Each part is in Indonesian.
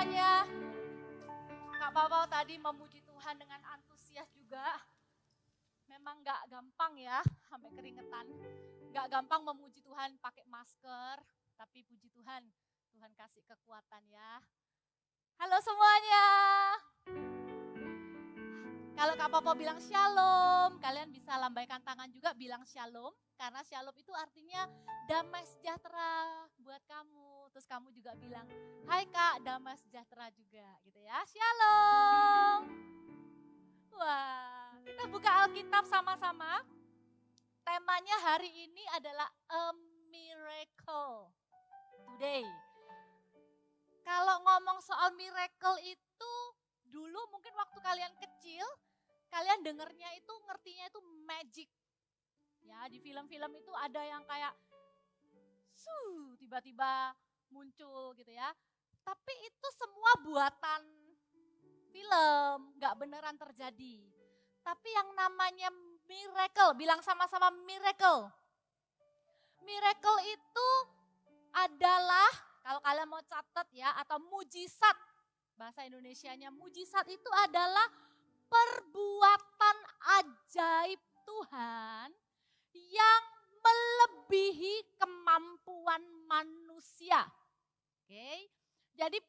semuanya. Kak Pawpaw tadi memuji Tuhan dengan antusias juga. Memang gak gampang ya, sampai keringetan. Gak gampang memuji Tuhan pakai masker, tapi puji Tuhan, Tuhan kasih kekuatan ya. Halo semuanya. Kalau Kak Pawpaw bilang shalom, kalian bisa lambaikan tangan juga bilang shalom. Karena shalom itu artinya damai sejahtera buat kamu. Terus kamu juga bilang, hai Kak, damai sejahtera juga gitu ya. Shalom. Wah, kita buka Alkitab sama-sama. Temanya hari ini adalah a miracle today. Kalau ngomong soal miracle itu, dulu mungkin waktu kalian kecil, kalian dengernya itu, ngertinya itu magic. Ya, di film-film itu ada yang kayak tiba-tiba muncul gitu ya. Tapi itu semua buatan film, gak beneran terjadi. Tapi yang namanya miracle, bilang sama-sama miracle. Miracle itu adalah, kalau kalian mau catat ya, atau mujizat. Bahasa Indonesianya mujizat itu adalah perbuatan ajaib Tuhan yang melebihi kemampuan manusia. Oke. Jadi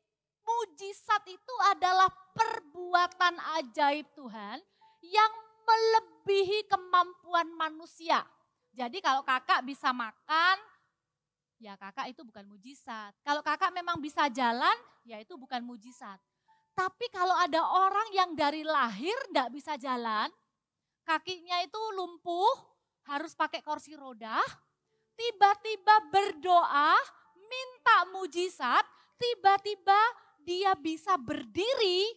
mujizat itu adalah perbuatan ajaib Tuhan yang melebihi kemampuan manusia. Jadi kalau kakak bisa makan, ya kakak itu bukan mujizat. Kalau kakak memang bisa jalan, ya itu bukan mujizat. Tapi kalau ada orang yang dari lahir tidak bisa jalan, kakinya itu lumpuh, harus pakai kursi roda, tiba-tiba berdoa, minta mujizat, tiba-tiba dia bisa berdiri,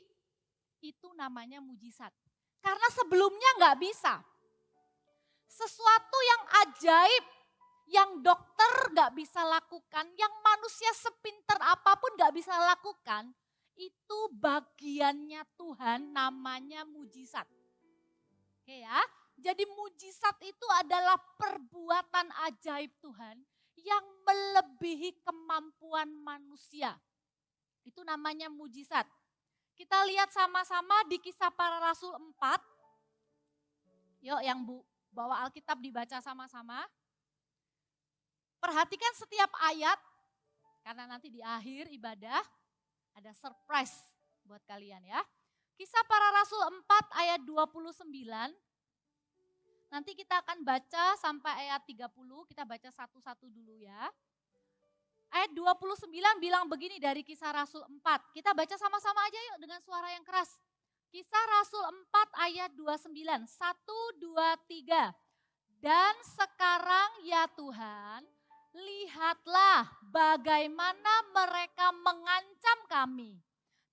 itu namanya mujizat. Karena sebelumnya nggak bisa. Sesuatu yang ajaib, yang dokter nggak bisa lakukan, yang manusia sepinter apapun nggak bisa lakukan, itu bagiannya Tuhan namanya mujizat. Oke ya. Jadi mujizat itu adalah perbuatan ajaib Tuhan yang melebihi kemampuan manusia. Itu namanya mujizat. Kita lihat sama-sama di Kisah Para Rasul 4. Yuk yang bawa Alkitab dibaca sama-sama. Perhatikan setiap ayat, karena nanti di akhir ibadah ada surprise buat kalian ya. Kisah Para Rasul 4 ayat 29. Nanti kita akan baca sampai ayat 30, kita baca satu-satu dulu ya. Ayat 29 bilang begini dari Kisah Rasul 4. Kita baca sama-sama aja yuk dengan suara yang keras. Kisah Rasul 4 ayat 29. 1, 2, 3. Dan sekarang ya Tuhan, lihatlah bagaimana mereka mengancam kami.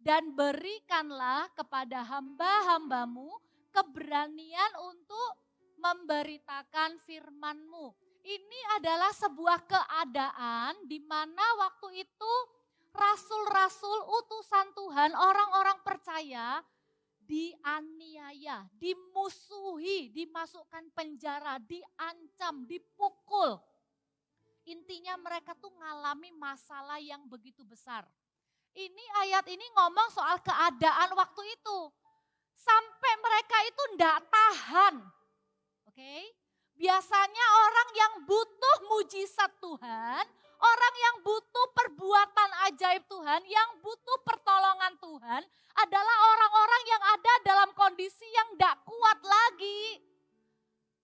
Dan berikanlah kepada hamba-hambamu keberanian untuk memberitakan firman-Mu. Ini adalah sebuah keadaan di mana waktu itu rasul-rasul utusan Tuhan, orang-orang percaya dianiaya, dimusuhi, dimasukkan penjara, diancam, dipukul. Intinya mereka tuh ngalami masalah yang begitu besar. Ini ayat ini ngomong soal keadaan waktu itu. Sampai mereka itu ndak tahan. Oke, biasanya orang yang butuh mujizat Tuhan, orang yang butuh perbuatan ajaib Tuhan, yang butuh pertolongan Tuhan adalah orang-orang yang ada dalam kondisi yang tidak kuat lagi.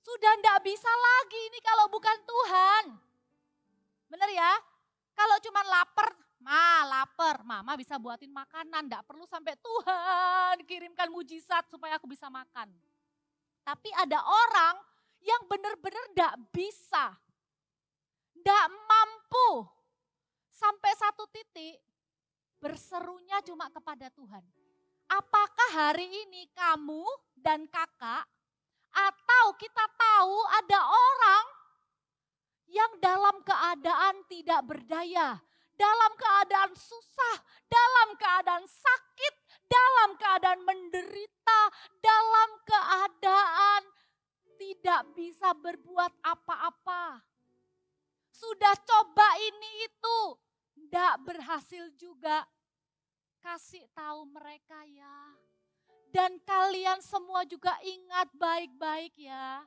Sudah tidak bisa lagi ini kalau bukan Tuhan. Benar ya? Kalau cuma lapar, lapar, mama bisa buatin makanan, tidak perlu sampai Tuhan kirimkan mujizat supaya aku bisa makan. Tapi ada orang yang benar-benar tidak bisa, tidak mampu. Sampai satu titik berserunya cuma kepada Tuhan. Apakah hari ini kamu dan kakak atau kita tahu ada orang yang dalam keadaan tidak berdaya, dalam keadaan susah, dalam keadaan sakit, dalam keadaan menderita, dalam keadaan tidak bisa berbuat apa-apa. Sudah coba ini itu, tidak berhasil juga. kasih tahu mereka ya. Dan kalian semua juga ingat baik-baik ya.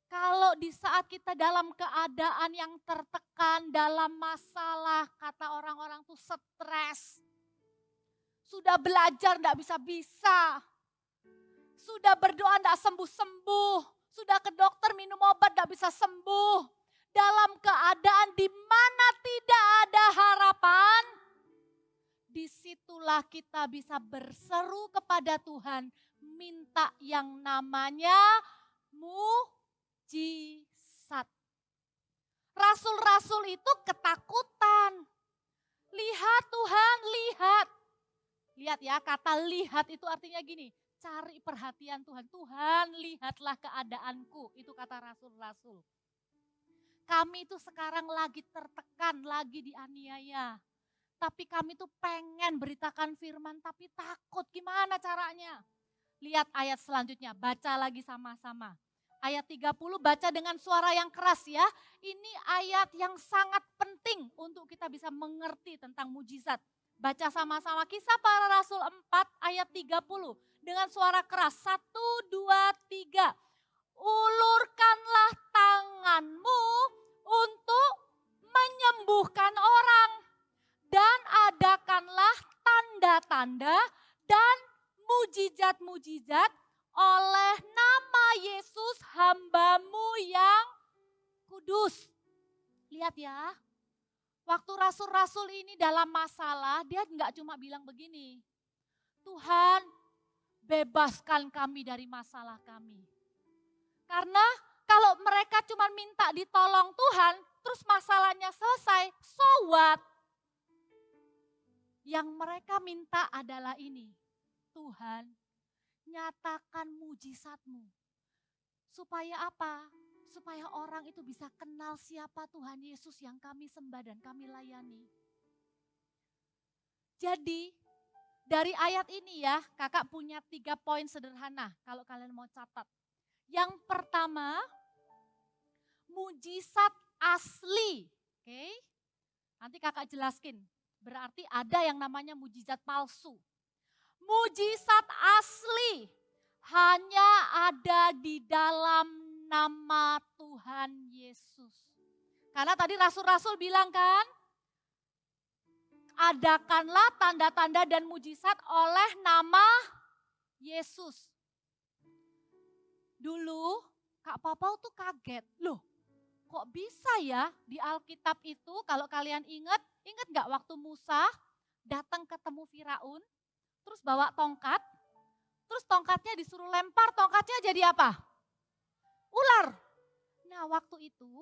Kalau di saat kita dalam keadaan yang tertekan, dalam masalah, kata orang-orang tuh stres. Sudah belajar enggak bisa-bisa. Sudah berdoa enggak sembuh-sembuh. Sudah ke dokter minum obat enggak bisa sembuh. Dalam keadaan di mana tidak ada harapan, disitulah kita bisa berseru kepada Tuhan, minta yang namanya mujizat. Rasul-rasul itu ketakutan. Lihat Tuhan, lihat. Lihat ya, kata lihat itu artinya gini, cari perhatian Tuhan. Tuhan, lihatlah keadaanku, itu kata rasul-rasul. Kami itu sekarang lagi tertekan, lagi dianiaya. Tapi kami tuh pengen beritakan firman, tapi takut. Gimana caranya? Lihat ayat selanjutnya, baca lagi sama-sama. Ayat 30 baca dengan suara yang keras ya. Ini ayat yang sangat penting untuk kita bisa mengerti tentang mujizat. Baca sama-sama Kisah Para Rasul 4 ayat 30 dengan suara keras. 1, 2, 3. Ulurkanlah tanganmu untuk menyembuhkan orang. Dan adakanlah tanda-tanda dan mujizat-mujizat oleh nama Yesus hamba-Mu yang kudus. Lihat ya, waktu rasul-rasul ini dalam masalah, dia enggak cuma bilang begini, Tuhan bebaskan kami dari masalah kami. Karena kalau mereka cuma minta ditolong Tuhan, terus masalahnya selesai, so what? Yang mereka minta adalah ini, Tuhan nyatakan mujizat-Mu. Supaya apa? Supaya orang itu bisa kenal siapa Tuhan Yesus yang kami sembah dan kami layani. Jadi dari ayat ini ya, kakak punya 3 poin sederhana kalau kalian mau catat. Yang pertama, mujizat asli. Oke, nanti kakak jelaskan. Berarti ada yang namanya mujizat palsu. Mujizat asli hanya ada di dalam nama Tuhan Yesus. Karena tadi rasul-rasul bilang kan, adakanlah tanda-tanda dan mujizat oleh nama Yesus. Dulu Kak Popau tuh kaget, loh kok bisa ya di Alkitab itu kalau kalian ingat gak waktu Musa datang ketemu Firaun, terus bawa tongkat, terus tongkatnya disuruh lempar, tongkatnya jadi apa? Ular. Nah waktu itu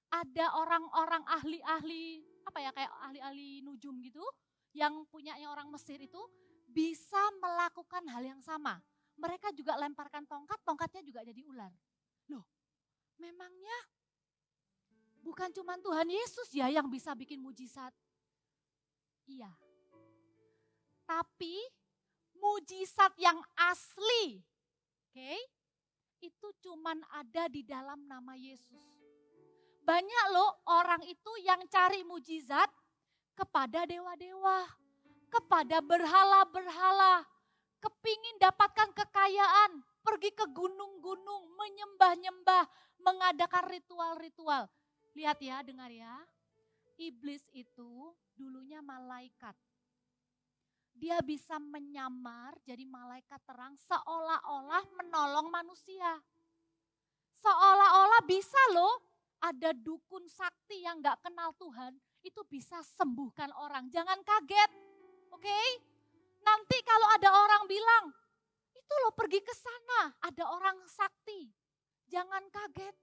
ada orang-orang ahli-ahli, apa ya kayak ahli-ahli nujum gitu, yang punyanya orang Mesir itu bisa melakukan hal yang sama. Mereka juga lemparkan tongkat, tongkatnya juga jadi ular. Loh, memangnya bukan cuma Tuhan Yesus ya yang bisa bikin mujizat? Iya. Tapi mujizat yang asli, oke, itu cuman ada di dalam nama Yesus. Banyak loh orang itu yang cari mujizat kepada dewa-dewa, kepada berhala-berhala, kepingin dapatkan kekayaan, pergi ke gunung-gunung, menyembah-nyembah, mengadakan ritual-ritual. Lihat ya, dengar ya, iblis itu dulunya malaikat. Dia bisa menyamar jadi malaikat terang seolah-olah menolong manusia. Seolah-olah bisa loh ada dukun sakti yang gak kenal Tuhan, itu bisa sembuhkan orang. Jangan kaget, oke? Nanti kalau ada orang bilang, itu loh pergi ke sana, ada orang sakti. Jangan kaget.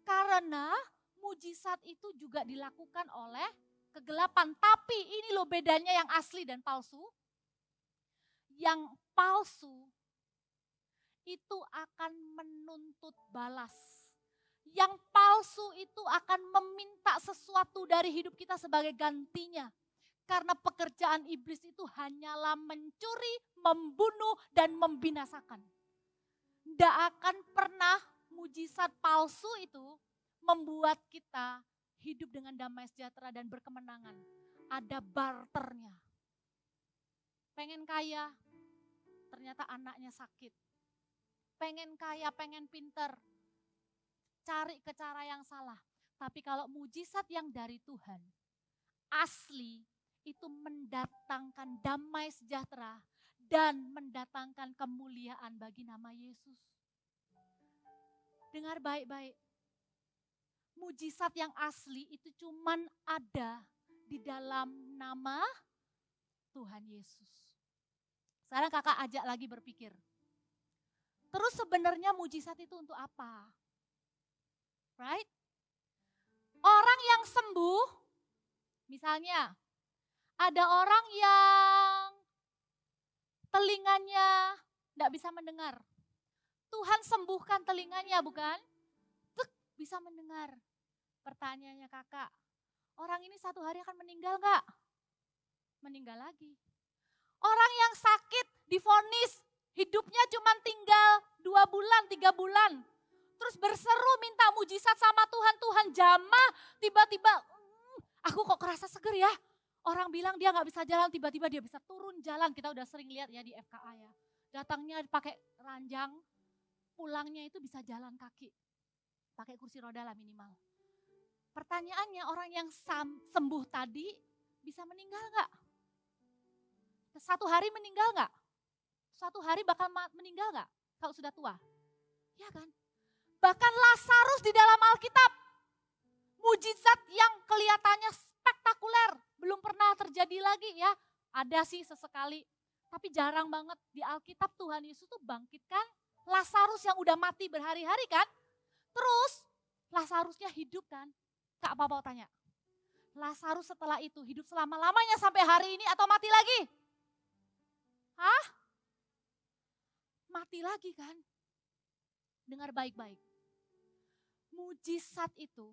Karena mujizat itu juga dilakukan oleh kegelapan. Tapi ini loh bedanya yang asli dan palsu. Yang palsu itu akan menuntut balas. Yang palsu itu akan meminta sesuatu dari hidup kita sebagai gantinya. Karena pekerjaan iblis itu hanyalah mencuri, membunuh, dan membinasakan. Tidak akan pernah mujizat palsu itu membuat kita hidup dengan damai sejahtera dan berkemenangan. Ada barternya. pengen kaya, ternyata anaknya sakit. Pengen kaya, pengen pinter, cari ke cara yang salah. Tapi kalau mujizat yang dari Tuhan, asli, itu mendatangkan damai sejahtera dan mendatangkan kemuliaan bagi nama Yesus. Dengar baik-baik. Mujizat yang asli itu cuman ada di dalam nama Tuhan Yesus. Sekarang kakak ajak lagi berpikir. Terus sebenarnya mujizat itu untuk apa? Right? Orang yang sembuh, misalnya ada orang yang telinganya tidak bisa mendengar. Tuhan sembuhkan telinganya, bukan? Tuk, bisa mendengar. Pertanyaannya kakak, orang ini satu hari akan meninggal nggak? Meninggal lagi. Orang yang sakit divonis hidupnya cuma tinggal 2 bulan, 3 bulan. Terus berseru minta mujizat sama Tuhan, Tuhan jamah, tiba-tiba aku kok kerasa seger ya. Orang bilang dia nggak bisa jalan, tiba-tiba dia bisa turun jalan. Kita udah sering lihat ya di FKA ya. Datangnya pakai ranjang, pulangnya itu bisa jalan kaki. Pakai kursi roda lah minimal. Pertanyaannya, orang yang sembuh tadi bisa meninggal nggak? Satu hari meninggal nggak? Suatu hari bakal meninggal nggak kalau sudah tua? Ya kan? Bahkan Lazarus di dalam Alkitab, mujizat yang kelihatannya spektakuler, belum pernah terjadi lagi ya. Ada sih sesekali, tapi jarang banget di Alkitab Tuhan Yesus tuh bangkitkan Lazarus yang udah mati berhari-hari kan. Terus Lazarusnya hidup kan. Kak Papa tanya, Lazarus setelah itu hidup selama-lamanya sampai hari ini atau mati lagi? Hah? Mati lagi kan? Dengar baik-baik. Mujizat itu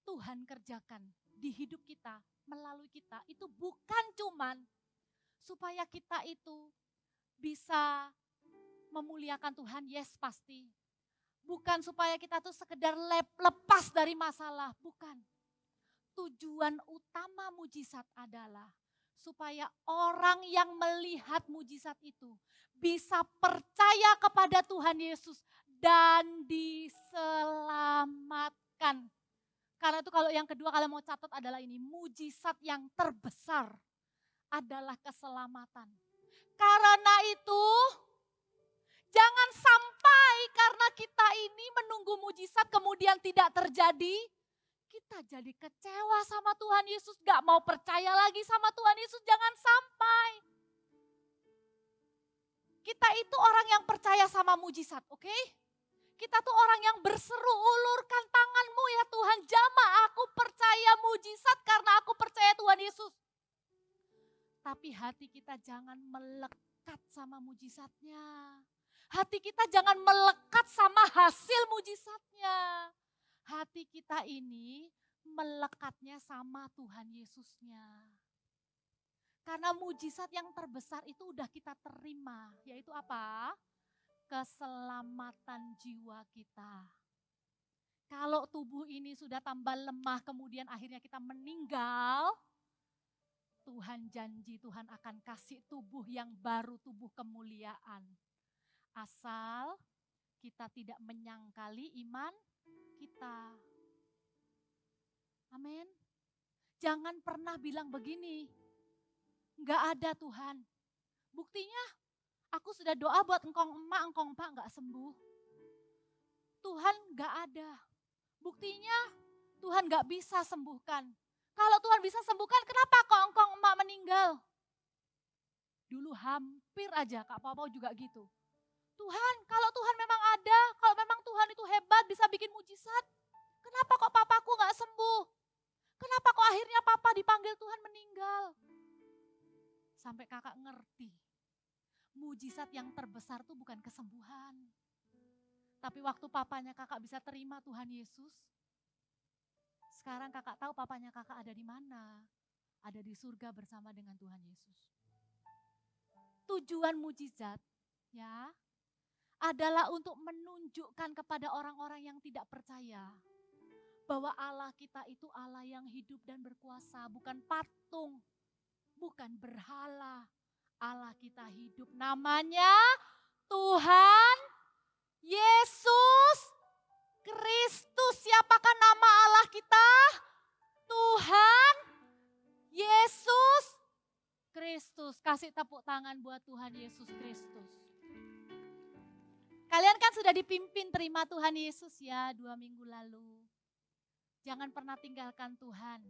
Tuhan kerjakan di hidup kita, melalui kita. Itu bukan cuman supaya kita itu bisa memuliakan Tuhan, yes pasti. Bukan supaya kita tuh sekedar lepas dari masalah, bukan. Tujuan utama mujizat adalah supaya orang yang melihat mujizat itu bisa percaya kepada Tuhan Yesus dan diselamatkan. Karena itu kalau yang kedua kalau mau catat adalah ini, mujizat yang terbesar adalah keselamatan. Karena itu jangan sampai karena kita ini menunggu mujizat kemudian tidak terjadi, kita jadi kecewa sama Tuhan Yesus, gak mau percaya lagi sama Tuhan Yesus, jangan sampai. Kita itu orang yang percaya sama mujizat, oke? Kita tuh orang yang berseru, ulurkan tanganmu ya Tuhan, jamah aku percaya mujizat karena aku percaya Tuhan Yesus. Tapi hati kita jangan melekat sama mujizatnya. Hati kita jangan melekat sama hasil mujizatnya. Hati kita ini melekatnya sama Tuhan Yesusnya. Karena mujizat yang terbesar itu udah kita terima, yaitu apa? Keselamatan jiwa kita. Kalau tubuh ini sudah tambah lemah, kemudian akhirnya kita meninggal, Tuhan janji Tuhan akan kasih tubuh yang baru, tubuh kemuliaan. Asal kita tidak menyangkali iman kita. Amin. Jangan pernah bilang begini, enggak ada Tuhan. Buktinya aku sudah doa buat engkong emak enggak sembuh. Tuhan enggak ada. Buktinya Tuhan enggak bisa sembuhkan. Kalau Tuhan bisa sembuhkan, kenapa kok engkong emak meninggal? Dulu hampir aja Kak Papa juga gitu. Tuhan, kalau Tuhan memang ada, kalau memang Tuhan itu hebat bisa bikin mujizat, kenapa kok papaku enggak sembuh? Kenapa kok akhirnya papa dipanggil Tuhan meninggal? Sampai kakak ngerti, mujizat yang terbesar itu bukan kesembuhan. Tapi waktu papanya kakak bisa terima Tuhan Yesus, sekarang kakak tahu papanya kakak ada di mana. Ada di surga bersama dengan Tuhan Yesus. Tujuan mujizat ya adalah untuk menunjukkan kepada orang-orang yang tidak percaya bahwa Allah kita itu Allah yang hidup dan berkuasa, bukan patung, bukan berhala, Allah kita hidup, namanya Tuhan Yesus Kristus. Siapakah nama Allah kita? Tuhan Yesus Kristus. Kasih tepuk tangan buat Tuhan Yesus Kristus. Kalian kan sudah dipimpin terima Tuhan Yesus ya 2 minggu lalu. Jangan pernah tinggalkan Tuhan.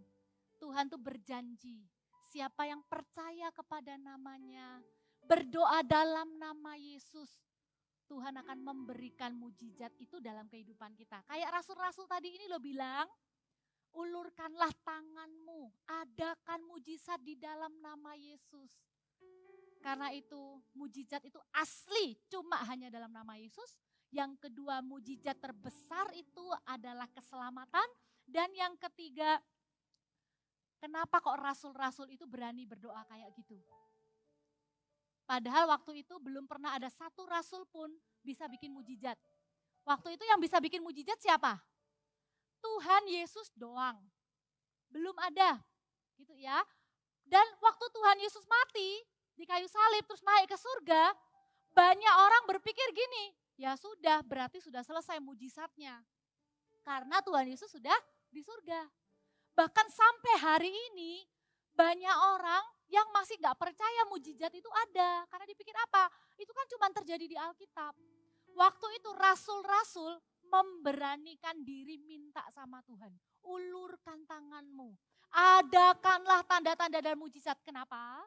Tuhan tuh berjanji, siapa yang percaya kepada namanya, berdoa dalam nama Yesus, Tuhan akan memberikan mujizat itu dalam kehidupan kita. Kayak rasul-rasul tadi ini lo bilang, ulurkanlah tanganmu, adakan mujizat di dalam nama Yesus. Karena itu mujizat itu asli cuma hanya dalam nama Yesus. Yang kedua, mujizat terbesar itu adalah keselamatan. Dan yang ketiga, kenapa kok rasul-rasul itu berani berdoa kayak gitu? Padahal waktu itu belum pernah ada satu rasul pun bisa bikin mujizat. Waktu itu yang bisa bikin mujizat siapa? Tuhan Yesus doang. Belum ada. Gitu ya. Dan waktu Tuhan Yesus mati di kayu salib terus naik ke surga, banyak orang berpikir gini, ya sudah berarti sudah selesai mujizatnya. Karena Tuhan Yesus sudah di surga. Bahkan sampai hari ini banyak orang yang masih gak percaya mujizat itu ada. Karena dipikir apa? Itu kan cuma terjadi di Alkitab. Waktu itu rasul-rasul memberanikan diri minta sama Tuhan. Ulurkan tanganmu. Adakanlah tanda-tanda dan mujizat. Kenapa?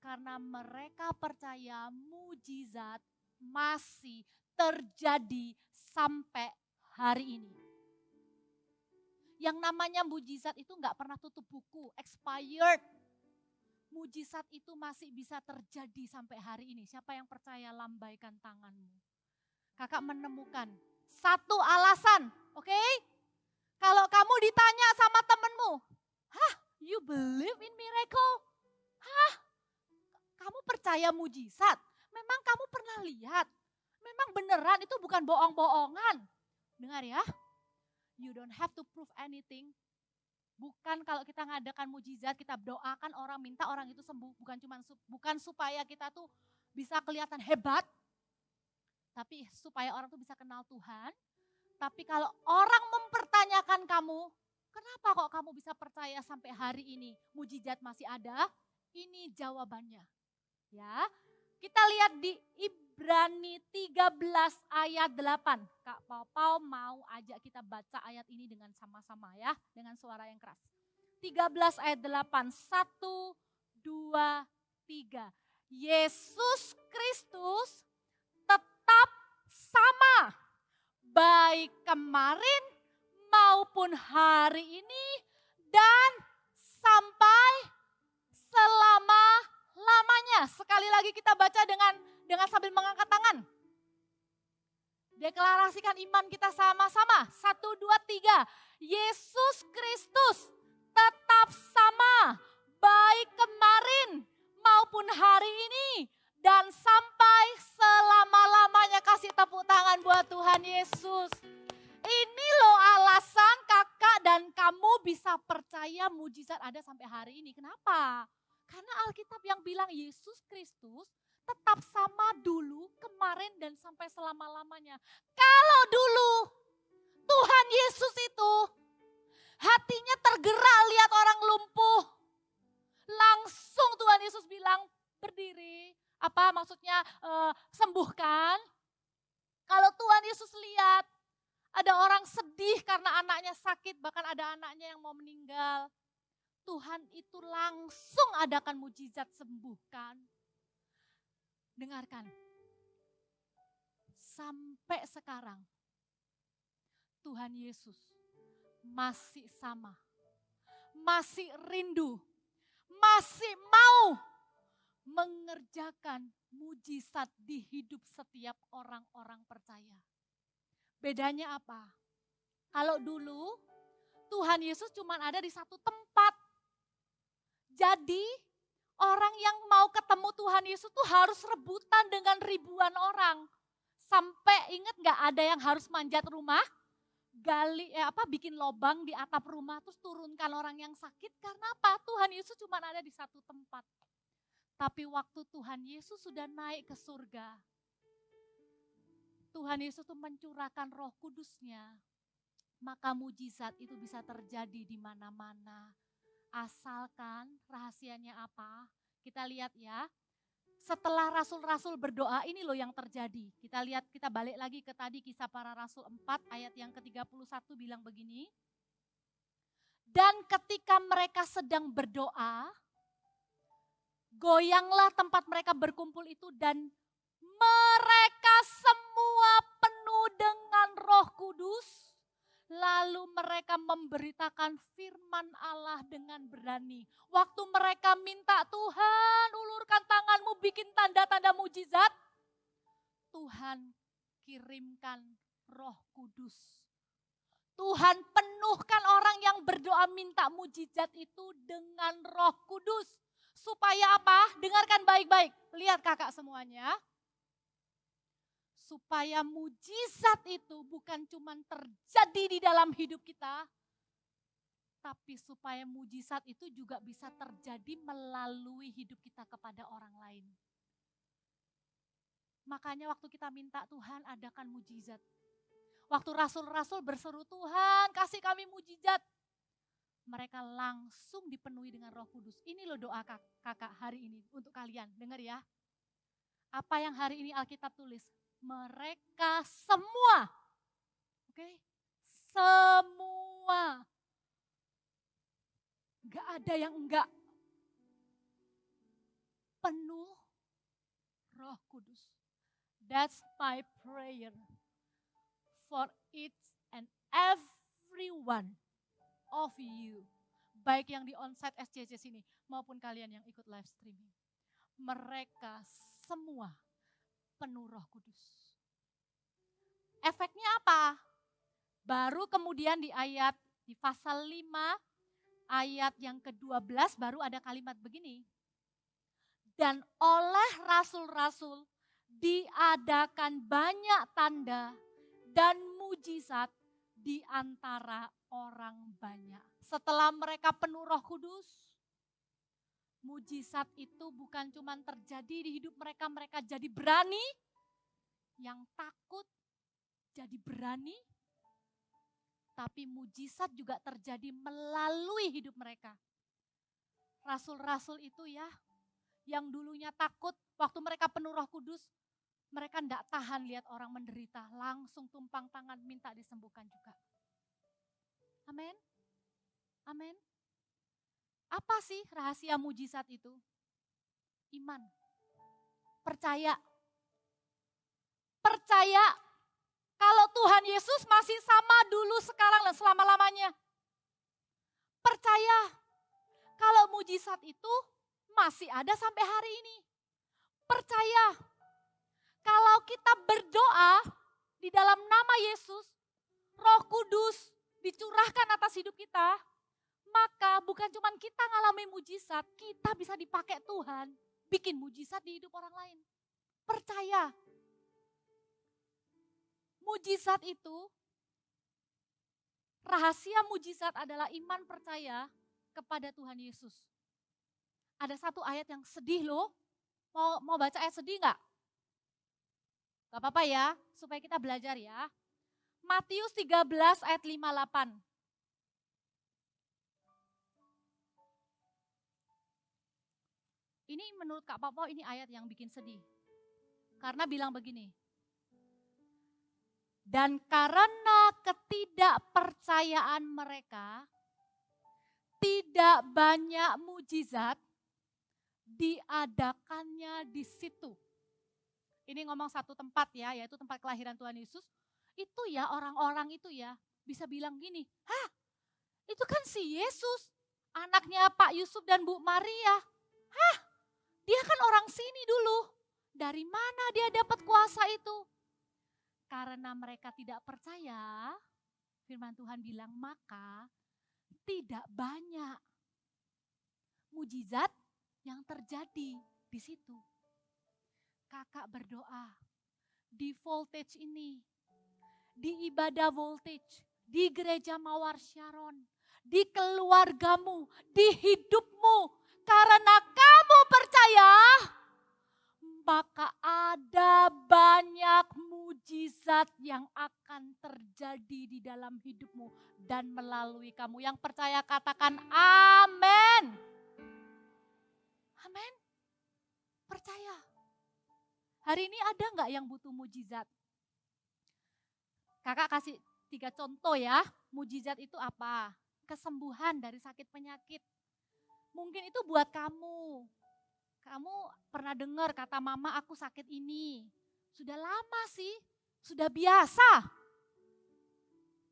Karena mereka percaya mujizat masih terjadi sampai hari ini. Yang namanya mujizat itu nggak pernah tutup buku, expired. Mujizat itu masih bisa terjadi sampai hari ini. Siapa yang percaya, lambaikan tanganmu. Kakak menemukan satu alasan, oke? Kalau kamu ditanya sama temenmu, you believe in miracle? Kamu percaya mujizat? Memang kamu pernah lihat? Memang beneran itu bukan bohong-bohongan. Dengar ya. You don't have to prove anything. Bukan kalau kita ngadakan mujizat, kita doakan orang, minta orang itu sembuh. Bukan supaya kita tuh bisa kelihatan hebat. Tapi supaya orang tuh bisa kenal Tuhan. Tapi kalau orang mempertanyakan kamu, kenapa kok kamu bisa percaya sampai hari ini mujizat masih ada? Ini jawabannya. Ya, kita lihat di Ibrani 13 ayat 8. Kak Pau mau ajak kita baca ayat ini dengan sama-sama ya, dengan suara yang keras. 13 ayat 8, 1, 2, 3. Yesus Kristus tetap sama, baik kemarin maupun hari ini dan sampai selama-lamanya. Sekali lagi kita baca dengan sambil mengangkat tangan. Deklarasikan iman kita sama-sama. 1, 2, 3. Yesus Kristus tetap sama, baik kemarin maupun hari ini dan sampai selama-lamanya. Kasih tepuk tangan buat Tuhan Yesus. Ini loh alasan kakak dan kamu bisa percaya mujizat ada sampai hari ini. Kenapa? Karena Alkitab yang bilang Yesus Kristus tetap sama dulu, kemarin dan sampai selama-lamanya. Kalau dulu Tuhan Yesus itu hatinya tergerak lihat orang lumpuh, langsung Tuhan Yesus bilang berdiri, sembuhkan. Kalau Tuhan Yesus lihat ada orang sedih karena anaknya sakit, bahkan ada anaknya yang mau meninggal, Tuhan itu langsung adakan mujizat sembuhkan. Dengarkan, sampai sekarang Tuhan Yesus masih sama, masih rindu, masih mau mengerjakan mujizat di hidup setiap orang-orang percaya. Bedanya apa? Kalau dulu Tuhan Yesus cuma ada di satu tempat. Jadi orang yang mau ketemu Tuhan Yesus tuh harus rebutan dengan ribuan orang. Sampai ingat gak ada yang harus manjat rumah, bikin lobang di atap rumah terus turunkan orang yang sakit. Karena apa? Tuhan Yesus cuma ada di satu tempat. Tapi waktu Tuhan Yesus sudah naik ke surga, Tuhan Yesus itu mencurahkan Roh Kudus-Nya, maka mujizat itu bisa terjadi di mana-mana. Asalkan rahasianya apa? Kita lihat ya. Setelah rasul-rasul berdoa, ini loh yang terjadi. Kita lihat, kita balik lagi ke tadi Kisah Para Rasul 4 ayat yang ke-31 bilang begini. Dan ketika mereka sedang berdoa, goyanglah tempat mereka berkumpul itu dan mereka semua penuh dengan Roh Kudus. Lalu mereka memberitakan firman Allah dengan berani. Waktu mereka minta, Tuhan ulurkan tanganmu bikin tanda-tanda mujizat, Tuhan kirimkan Roh Kudus. Tuhan penuhkan orang yang berdoa minta mujizat itu dengan Roh Kudus. Supaya apa? Dengarkan baik-baik. Lihat kakak semuanya. Supaya mujizat itu bukan cuma terjadi di dalam hidup kita, tapi supaya mujizat itu juga bisa terjadi melalui hidup kita kepada orang lain. Makanya waktu kita minta Tuhan adakan mujizat. Waktu rasul-rasul berseru, Tuhan kasih kami mujizat, mereka langsung dipenuhi dengan Roh Kudus. Ini loh doa kakak hari ini untuk kalian, dengar ya. Apa yang hari ini Alkitab tulis? Mereka semua, oke, semua, gak ada yang enggak, penuh Roh Kudus. That's my prayer for each and every one of you, baik yang di onsite SCC sini maupun kalian yang ikut live streaming. Mereka semua penuh Roh Kudus. Efeknya apa? Baru kemudian di pasal 5 ayat yang ke-12 baru ada kalimat begini. Dan oleh rasul-rasul diadakan banyak tanda dan mujizat di antara orang banyak. Setelah mereka penuh Roh Kudus, mujizat itu bukan cuma terjadi di hidup mereka, mereka jadi berani, yang takut jadi berani, tapi mujizat juga terjadi melalui hidup mereka. Rasul-rasul itu ya, yang dulunya takut, waktu mereka penuh Roh Kudus, mereka tidak tahan lihat orang menderita, langsung tumpang tangan minta disembuhkan juga. Amin. Amin. Apa sih rahasia mujizat itu? Iman. Percaya. Percaya kalau Tuhan Yesus masih sama dulu, sekarang, dan selama-lamanya. Percaya kalau mujizat itu masih ada sampai hari ini. Percaya kalau kita berdoa di dalam nama Yesus, Roh Kudus dicurahkan atas hidup kita, maka bukan cuma kita ngalami mujizat, kita bisa dipakai Tuhan bikin mujizat di hidup orang lain. Percaya. Mujizat itu, rahasia mujizat adalah iman percaya kepada Tuhan Yesus. Ada satu ayat yang sedih loh. Mau baca ayat sedih enggak? Gak apa-apa ya, supaya kita belajar ya. Matius 13 ayat 58. Ini menurut Kak Popo ini ayat yang bikin sedih. Karena bilang begini. Dan karena ketidakpercayaan mereka, tidak banyak mujizat diadakannya di situ. Ini ngomong satu tempat ya, yaitu tempat kelahiran Tuhan Yesus. Itu ya orang-orang itu ya bisa bilang gini, hah itu kan si Yesus, anaknya Pak Yusuf dan Bu Maria. Hah dia kan orang sini dulu, dari mana dia dapat kuasa itu? Karena mereka tidak percaya, firman Tuhan bilang maka tidak banyak mujizat yang terjadi di situ. Kakak berdoa di voltage ini, di ibadah voltage, di gereja Mawar Sharon, di keluargamu, di hidupmu. Karena kamu percaya, maka ada banyak mujizat yang akan terjadi di dalam hidupmu dan melalui kamu. Yang percaya katakan amin. Amin. Percaya. Hari ini ada nggak yang butuh mujizat? Kakak kasih 3 contoh ya. Mujizat itu apa? Kesembuhan dari sakit penyakit. Mungkin itu buat kamu. Kamu pernah dengar kata mama aku sakit ini. Sudah lama sih, sudah biasa.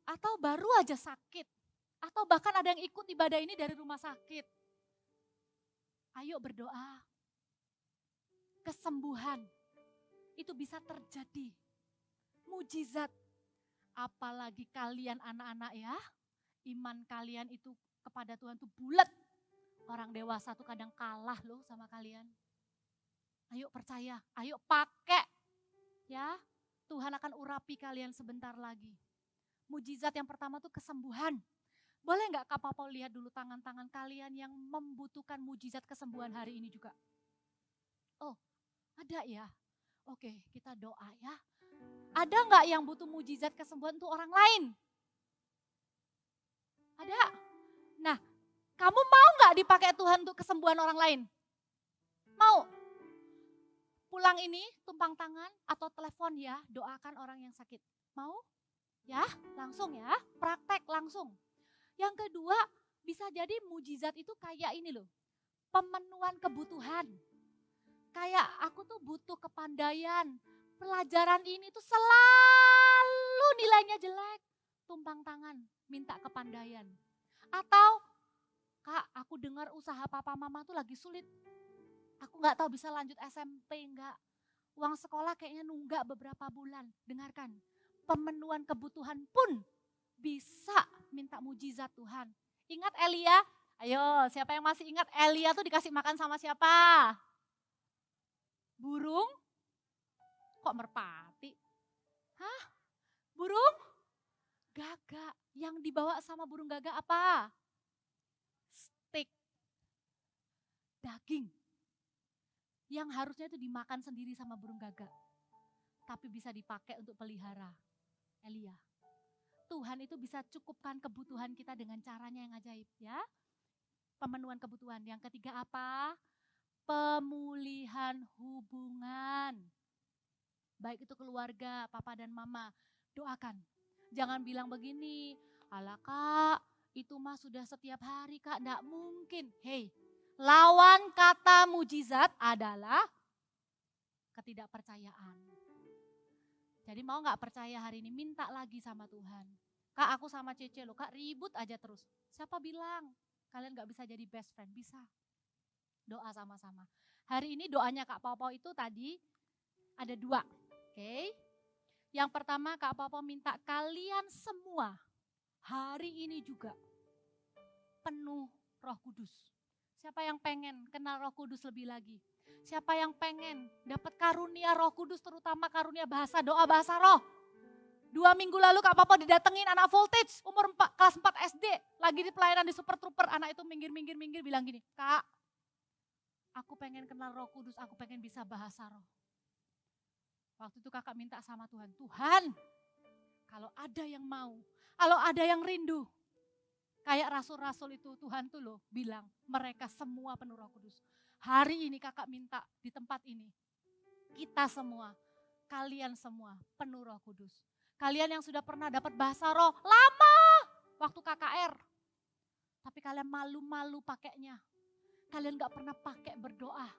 Atau baru aja sakit. Atau bahkan ada yang ikut ibadah ini dari rumah sakit. Ayo berdoa. Kesembuhan itu bisa terjadi. Mujizat. Apalagi kalian anak-anak ya, iman kalian itu kepada Tuhan itu bulat. Orang dewasa tuh kadang kalah loh sama kalian. Ayo percaya, ayo pakai. Ya, Tuhan akan urapi kalian sebentar lagi. Mujizat yang pertama tuh kesembuhan. Boleh nggak Kak Papa lihat dulu tangan-tangan kalian yang membutuhkan mujizat kesembuhan hari ini juga? Oh, ada ya? Oke, kita doa ya. Ada nggak yang butuh mujizat kesembuhan untuk orang lain? Ada? Nah, kamu mau nggak dipakai Tuhan untuk kesembuhan orang lain? Mau? Pulang ini tumpang tangan atau telepon ya, doakan orang yang sakit. Mau? Ya, langsung ya, praktek langsung. Yang kedua, bisa jadi mujizat itu kayak ini loh, pemenuhan kebutuhan. Kayak aku tuh butuh kepandaian, pelajaran ini tuh selalu nilainya jelek. Tumpang tangan, minta kepandaian. Atau, Kak, aku dengar usaha papa mama tuh lagi sulit. Aku gak tahu bisa lanjut SMP enggak. Uang sekolah kayaknya nunggak beberapa bulan. Dengarkan, pemenuhan kebutuhan pun bisa minta mujizat Tuhan. Ingat Elia? Ayo, siapa yang masih ingat Elia tuh dikasih makan sama siapa? Burung? Kok merpati? Hah? Burung? Gagak. Yang dibawa sama burung gagak apa? Steak. Daging. Yang harusnya itu dimakan sendiri sama burung gagak. Tapi bisa dipakai untuk pelihara. Elia. Tuhan itu bisa cukupkan kebutuhan kita dengan caranya yang ajaib ya. Pemenuhan kebutuhan. Yang ketiga apa? Pemulihan hubungan. Baik itu keluarga, papa dan mama. Doakan. Jangan bilang begini, alah Kak, itu mah sudah setiap hari Kak, enggak mungkin. Hei, lawan kata mujizat adalah ketidakpercayaan. Jadi mau gak percaya hari ini, minta lagi sama Tuhan. Kak, aku sama Cece loh, Kak ribut aja terus. Siapa bilang kalian gak bisa jadi best friend? Bisa. Doa sama-sama. Hari ini doanya Kak Papa itu tadi ada 2. Oke. Yang pertama Kak Papa minta kalian semua hari ini juga penuh Roh Kudus. Siapa yang pengen kenal Roh Kudus lebih lagi? Siapa yang pengen dapat karunia Roh Kudus, terutama karunia bahasa doa bahasa roh? 2 minggu lalu Kak Papa didatengin anak voltage umur kelas 4 SD. Lagi di pelayanan di Super Trooper. Anak itu minggir bilang gini, Kak, aku pengen kenal Roh Kudus, aku pengen bisa bahasa roh. Waktu itu kakak minta sama Tuhan, Tuhan kalau ada yang mau, kalau ada yang rindu. Kayak rasul-rasul itu Tuhan tuh loh bilang mereka semua penuh Roh Kudus. Hari ini kakak minta di tempat ini, kita semua, kalian semua penuh Roh Kudus. Kalian yang sudah pernah dapat bahasa roh lama waktu KKR. Tapi kalian malu-malu pakainya. Kalian gak pernah pakai berdoa.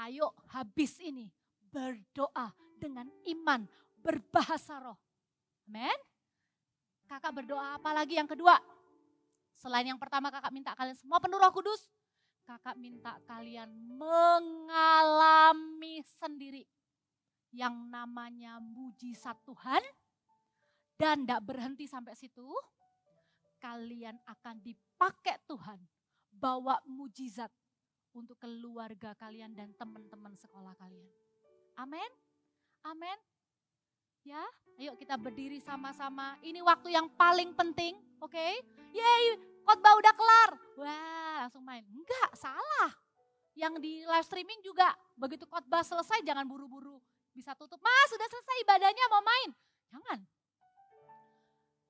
Ayo habis ini berdoa dengan iman, berbahasa roh. Amen. Kakak berdoa apa lagi yang kedua? Selain yang pertama kakak minta kalian semua penuh Roh Kudus. Kakak minta kalian mengalami sendiri yang namanya mujizat Tuhan. Dan gak berhenti sampai situ. Kalian akan dipakai Tuhan bawa mujizat untuk keluarga kalian dan teman-teman sekolah kalian. Amin. Amin. Ya, ayo kita berdiri sama-sama. Ini waktu yang paling penting, oke? Yeay, khotbah udah kelar. Wah, langsung main. Enggak, salah. Yang di live streaming juga begitu khotbah selesai jangan buru-buru bisa tutup. Mas sudah selesai ibadahnya mau main. Jangan.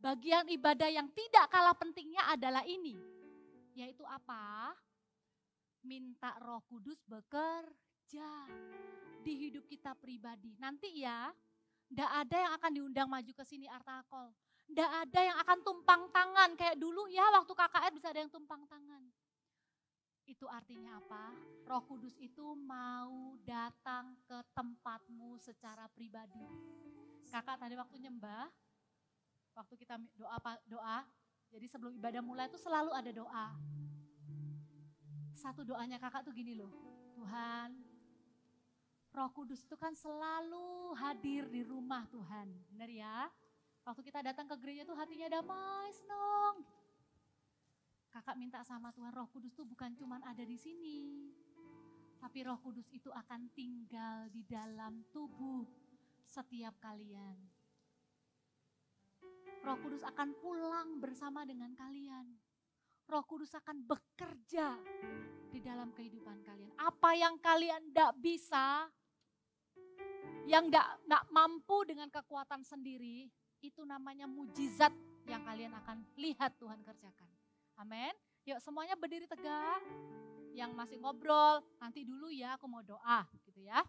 Bagian ibadah yang tidak kalah pentingnya adalah ini. Yaitu apa? Minta Roh Kudus bekerja di hidup kita pribadi. Nanti ya, ndak ada yang akan diundang maju ke sini Artakol. Ndak ada yang akan tumpang tangan kayak dulu ya waktu KKR bisa ada yang tumpang tangan. Itu artinya apa? Roh Kudus itu mau datang ke tempatmu secara pribadi. Kakak tadi waktu nyembah, waktu kita doa, jadi sebelum ibadah mulai itu selalu ada doa. Satu doanya kakak tuh gini loh, Tuhan, Roh Kudus itu kan selalu hadir di rumah Tuhan, benar ya? Waktu kita datang ke gereja tuh hatinya damai, senang. Kakak minta sama Tuhan, Roh Kudus itu bukan cuma ada di sini, tapi Roh Kudus itu akan tinggal di dalam tubuh setiap kalian. Roh Kudus akan pulang bersama dengan kalian. Roh Kudus akan bekerja di dalam kehidupan kalian. Apa yang kalian tidak bisa, yang tidak mampu dengan kekuatan sendiri, itu namanya mujizat yang kalian akan lihat Tuhan kerjakan. Amin. Yuk semuanya berdiri tegak. Yang masih ngobrol, nanti dulu ya aku mau doa gitu ya.